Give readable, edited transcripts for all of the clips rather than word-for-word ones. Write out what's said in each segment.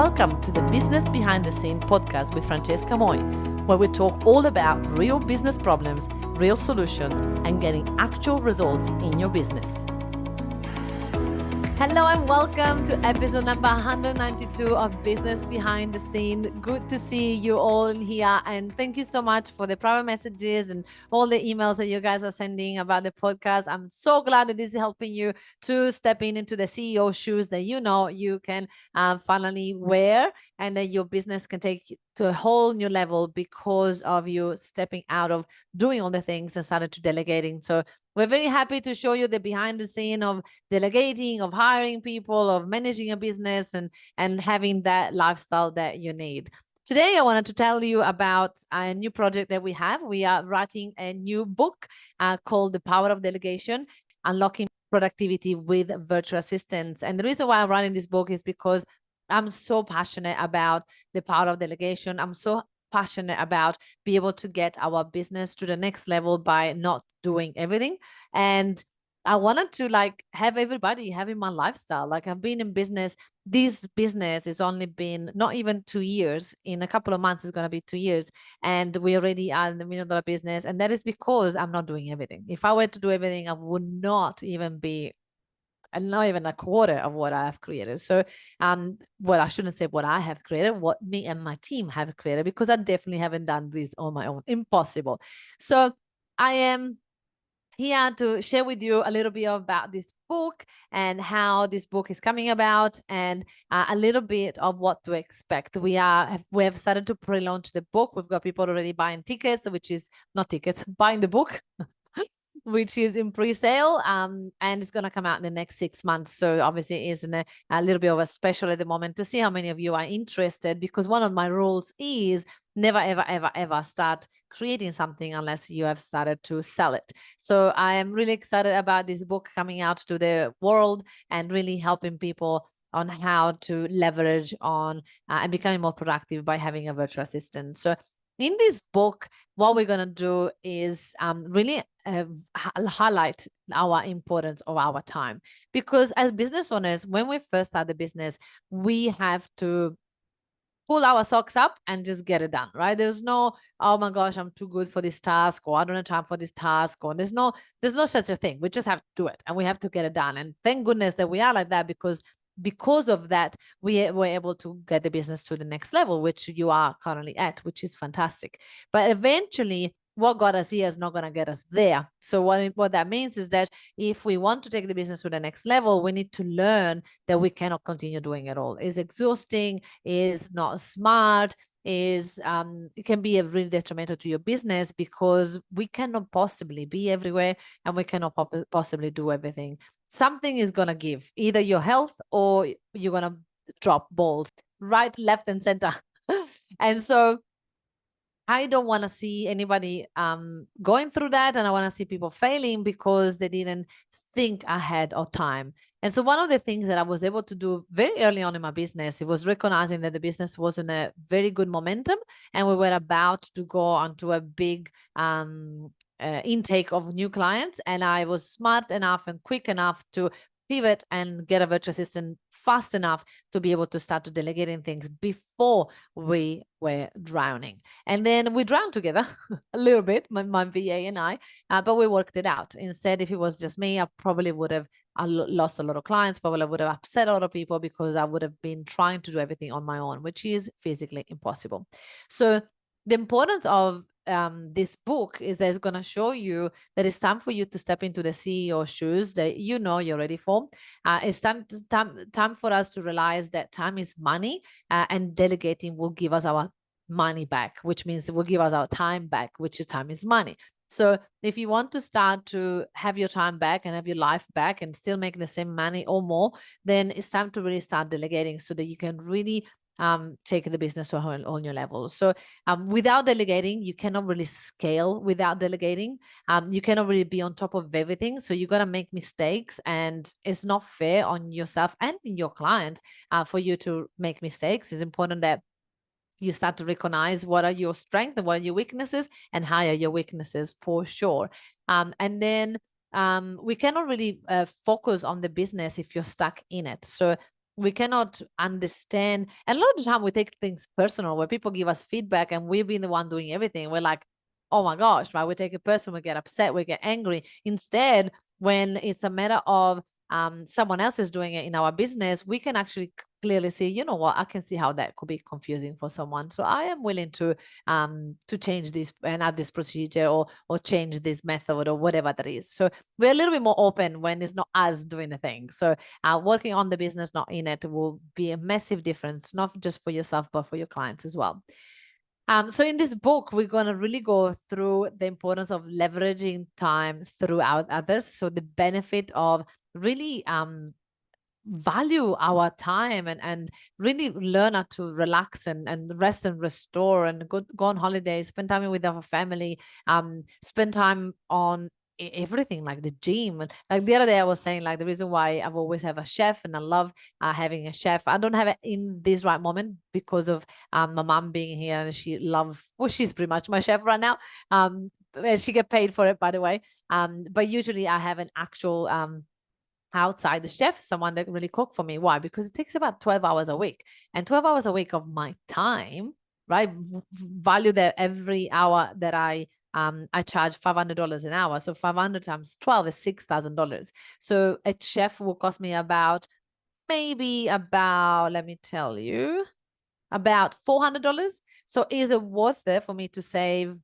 Welcome to the Business Behind the Scene podcast with Francesca Moi, where we talk all about real business problems, real solutions, and getting actual results in your business. Hello and welcome to episode number 192 of Business Behind the Scene. Good to see you all here, and thank you so much for the private messages and all the emails that you guys are sending about the podcast. I'm so glad that this is helping you to step into the CEO shoes that you know you can finally wear, and that your business can take you to a whole new level because of you stepping out of doing all the things and started to delegating. So we're very happy to show you the behind the scene of delegating, of hiring people, of managing a business, and having that lifestyle that you need. Today, I wanted to tell you about a new project that we have. We are writing a new book called The Power of Delegation, Unlocking Productivity with Virtual Assistants. And the reason why I'm writing this book is because I'm so passionate about the power of delegation. I'm so passionate about being able to get our business to the next level by not doing everything. And I wanted to have everybody having my lifestyle. Like, I've been in business. This business has only been not even 2 years. In a couple of months, it's going to be 2 years. And we already are in the $1 million business. And that is because I'm not doing everything. If I were to do everything, I would not even be not even a quarter of what I have created. So, I shouldn't say what I have created, what me and my team have created, because I definitely haven't done this on my own. Impossible. So I am here to share with you a little bit about this book and how this book is coming about, and a little bit of what to expect. We have started to pre-launch the book. We've got people already buying tickets, which is not tickets, buying the book. Which is in pre-sale, and it's going to come out in the next 6 months. So obviously it is a little bit of a special at the moment to see how many of you are interested, because one of my rules is never, ever, ever, ever start creating something unless you have started to sell it. So I am really excited about this book coming out to the world and really helping people on how to leverage on and becoming more productive by having a virtual assistant. So in this book, what we're going to do is really highlight our importance of our time. Because as business owners, when we first start the business, we have to pull our socks up and just get it done, right? There's no, oh my gosh, I'm too good for this task, or I don't have time for this task, or there's no such a thing. We just have to do it, and we have to get it done. And thank goodness that we are like that, because of that, we were able to get the business to the next level, which you are currently at, which is fantastic. But eventually, what got us here is not going to get us there. So what that means is that if we want to take the business to the next level, we need to learn that we cannot continue doing it all. It's exhausting, is not smart, it can be a really detrimental to your business, because we cannot possibly be everywhere, and we cannot possibly do everything. Something is going to give, either your health or you're going to drop balls right, left, and center. And so I don't want to see anybody going through that. And I want to see people failing because they didn't think ahead of time. And so one of the things that I was able to do very early on in my business, it was recognizing that the business was in a very good momentum, and we were about to go onto a big intake of new clients. And I was smart enough and quick enough to pivot and get a virtual assistant fast enough to be able to start to delegating things before we were drowning. And then we drowned together a little bit, my VA and I, but we worked it out. Instead, if it was just me, I probably would have lost a lot of clients, probably would have upset a lot of people, because I would have been trying to do everything on my own, which is physically impossible. So the importance of this book is that it's going to show you that it's time for you to step into the CEO shoes that you know you're ready for. It's time for us to realize that time is money, and delegating will give us our money back, which means it will give us our time back, which is time is money. So if you want to start to have your time back and have your life back and still make the same money or more, then it's time to really start delegating so that you can really take the business to a whole new level. So without delegating, you cannot really scale. Without delegating, you cannot really be on top of everything. So you're going to make mistakes, and it's not fair on yourself and your clients for you to make mistakes. It's important that you start to recognize what are your strengths and what are your weaknesses, and hire your weaknesses for sure. And then we cannot really focus on the business if you're stuck in it. So we cannot understand. And a lot of the time we take things personal, where people give us feedback and we've been the one doing everything. We're like, oh my gosh, right? We take it personal, we get upset, we get angry. Instead, when it's a matter of someone else is doing it in our business, we can actually clearly see, you know what, I can see how that could be confusing for someone. So I am willing to change this and add this procedure, or change this method, or whatever that is. So we're a little bit more open when it's not us doing the thing. So working on the business, not in it, will be a massive difference, not just for yourself, but for your clients as well. So in this book, we're going to really go through the importance of leveraging time throughout others. So the benefit of really value our time, and really learn how to relax and rest and restore, and go on holidays, spend time with our family, spend time on everything, like the gym. And like the other day I was saying, like the reason why I've always have a chef, and I love having a chef. I don't have it in this right moment because of my mom being here, and she's pretty much my chef right now. And she get paid for it, by the way. But usually I have an actual outside the chef, someone that really cook for me. Why? Because it takes about 12 hours a week, and 12 hours a week of my time, right? Value that every hour that I charge $500 an hour. So 500 times 12 is $6,000. So a chef will cost me about, let me tell you, about $400. So is it worth it for me to save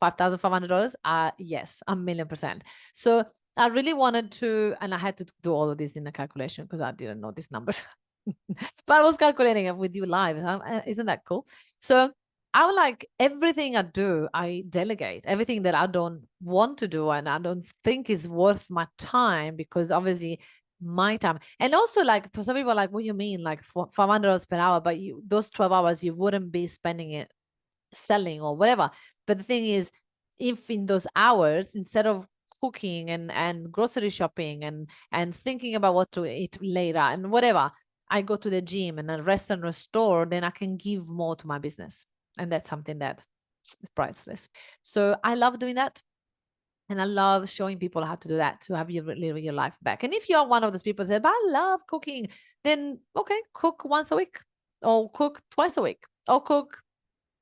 $5,500? Yes, 1,000,000%. So I really wanted to, and I had to do all of this in a calculation because I didn't know these numbers. But I was calculating it with you live. Isn't that cool? So I would like, everything I do, I delegate. Everything that I don't want to do and I don't think is worth my time, because obviously my time. And also, like, for some people, like, what you mean, like $500 per hour, but those 12 hours you wouldn't be spending it selling or whatever. But the thing is, if in those hours, instead of cooking and grocery shopping and thinking about what to eat later and whatever, I go to the gym and then rest and restore, then I can give more to my business. And that's something that is priceless. So I love doing that. And I love showing people how to do that, to have your life back. And if you are one of those people that say, but I love cooking, then okay, cook once a week, or cook twice a week, or cook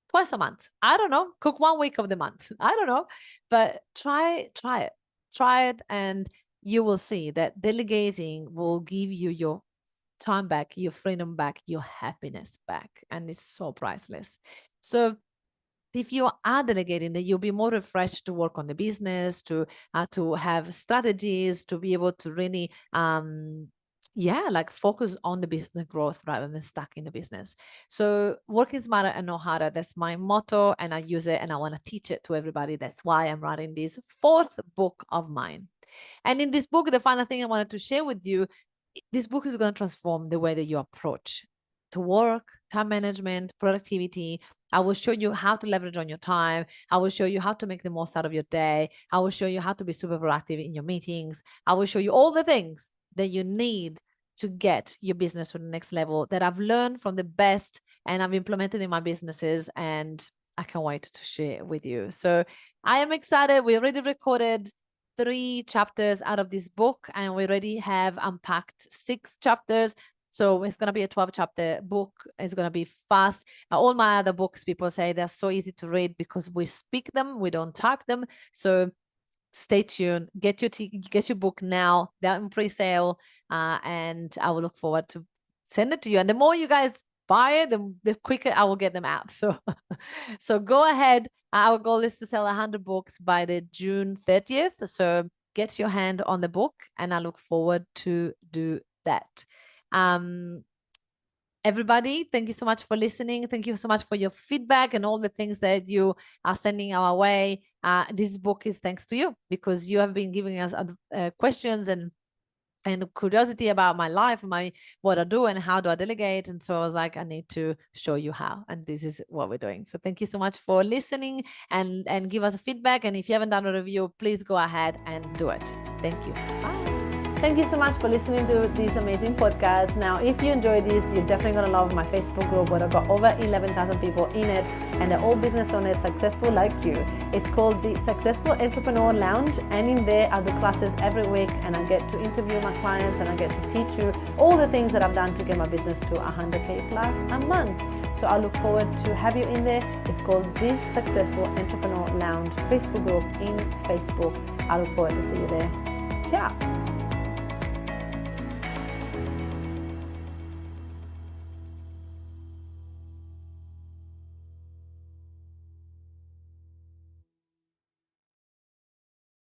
twice a month. I don't know. Cook 1 week of the month. I don't know. But try it, and you will see that delegating will give you your time back, your freedom back, your happiness back. And it's so priceless. So if you are delegating, then you'll be more refreshed to work on the business, to have strategies, to be able to really like focus on the business growth rather than stuck in the business. So working smarter and not harder, that's my motto, and I use it and I want to teach it to everybody. That's why I'm writing this 4th book of mine. And in this book, the final thing I wanted to share with you, this book is going to transform the way that you approach to work, time management, productivity. I will show you how to leverage on your time. I will show you how to make the most out of your day. I will show you how to be super proactive in your meetings. I will show you all the things that you need to get your business to the next level, that I've learned from the best and I've implemented in my businesses, and I can't wait to share with you. So I am excited. We already recorded 3 chapters out of this book, and we already have unpacked 6 chapters. So it's going to be a 12-chapter book. It's going to be fast. All my other books, people say they're so easy to read because we speak them, we don't type them. So stay tuned. Get your book now. They're in pre-sale, and I will look forward to send it to you. And the more you guys buy it, the quicker I will get them out. So, so go ahead. Our goal is to sell 100 books by the June 30th. So get your hand on the book, and I look forward to do that. Everybody, thank you so much for listening. Thank you so much for your feedback and all the things that you are sending our way. This book is thanks to you, because you have been giving us questions and curiosity about my life, what I do and how do I delegate. And so I was like, I need to show you how, and this is what we're doing. So thank you so much for listening, and give us a feedback. And if you haven't done a review, please go ahead and do it. Thank you. Bye. Thank you so much for listening to this amazing podcast. Now, if you enjoy this, you're definitely going to love my Facebook group where I've got over 11,000 people in it, and they're all business owners successful like you. It's called the Successful Entrepreneur Lounge, and in there I do classes every week, and I get to interview my clients, and I get to teach you all the things that I've done to get my business to 100K plus a month. So I look forward to have you in there. It's called the Successful Entrepreneur Lounge Facebook group in Facebook. I look forward to see you there. Ciao.